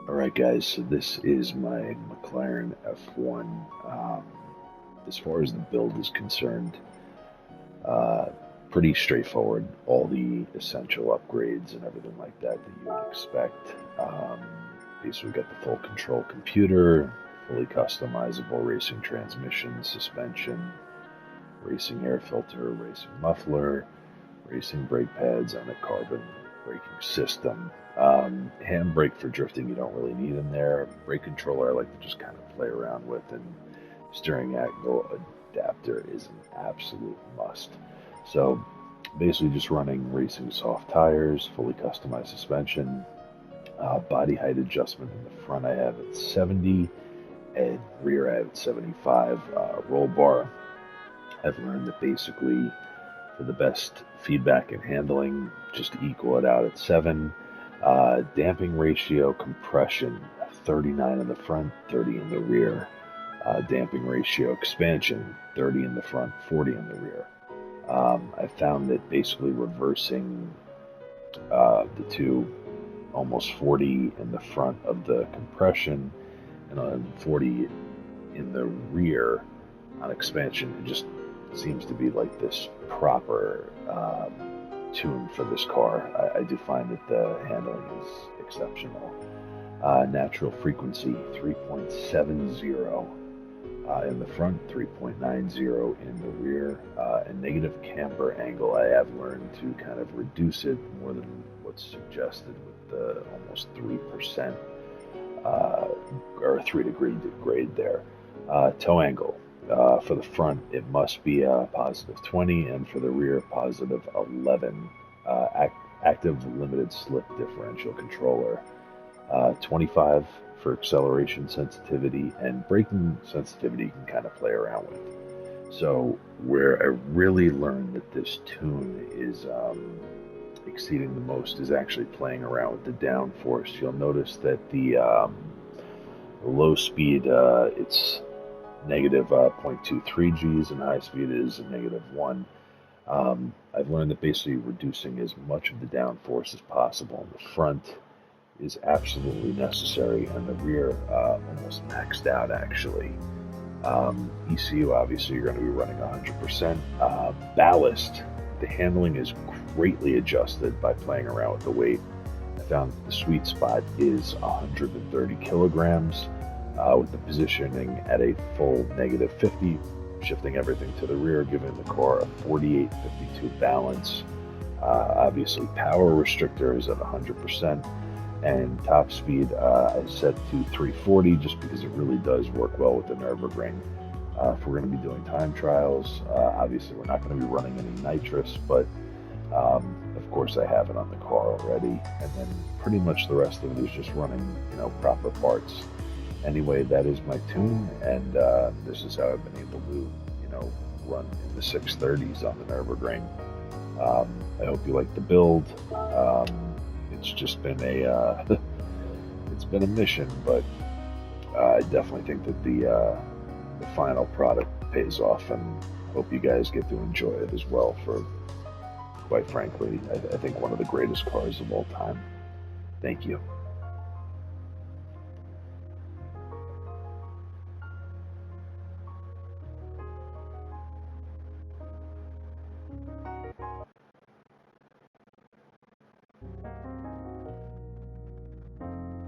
Alright guys, so this is my McLaren F1. As far as the build is concerned, uh, pretty straightforward. All the essential upgrades and everything like that that you would expect. Basically got the full control computer, fully customizable racing transmission, suspension, racing air filter, racing muffler, racing brake pads, and a carbon braking system. Handbrake for drifting you don't really need in there. Brake controller I like to just kind of play around with, and steering angle adapter is an absolute must. So basically just running racing soft tires, fully customized suspension, body height adjustment in the front I have at 70, and rear I have at 75. Roll bar, I've learned that basically for the best feedback and handling, just equal it out at 7. Damping ratio compression, 39 in the front, 30 in the rear. Damping ratio expansion, 30 in the front, 40 in the rear. I found that basically reversing the two, almost 40 in the front of the compression and 40 in the rear on expansion, it just seems to be like this proper tune for this car. I do find that the handling is exceptional. Natural frequency 3.70 in the front, 3.90 in the rear, and negative camber angle. I have learned to kind of reduce it more than what's suggested with the almost 3% or 3-degree grade there. Toe angle. For the front, it must be a positive 20, and for the rear, positive 11. Active limited slip differential controller. 25 for acceleration sensitivity, and braking sensitivity you can kind of play around with. So where I really learned that this tune is exceeding the most is actually playing around with the downforce. You'll notice that the low speed, it's negative 0.23 Gs, and high speed is a negative 1. I've learned that basically reducing as much of the downforce as possible in the front is absolutely necessary, and the rear almost maxed out actually. ECU, obviously you're going to be running 100%. Ballast, the handling is greatly adjusted by playing around with the weight. I found the sweet spot is 130 kilograms. With the positioning at a full negative 50, shifting everything to the rear, giving the car a 48-52 balance. Obviously, power restrictor is at 100%, and top speed I set to 340 just because it really does work well with the Nürburgring. If we're going to be doing time trials, obviously we're not going to be running any nitrous, but of course I have it on the car already, and then pretty much the rest of it is just running, proper parts. Anyway, that is my tune, and this is how I've been able to, run in the 630s on the Nürburgring. I hope you like the build. It's just been a it's been a mission, but I definitely think that the final product pays off, and hope you guys get to enjoy it as well. For quite frankly, I think one of the greatest cars of all time. Thank you.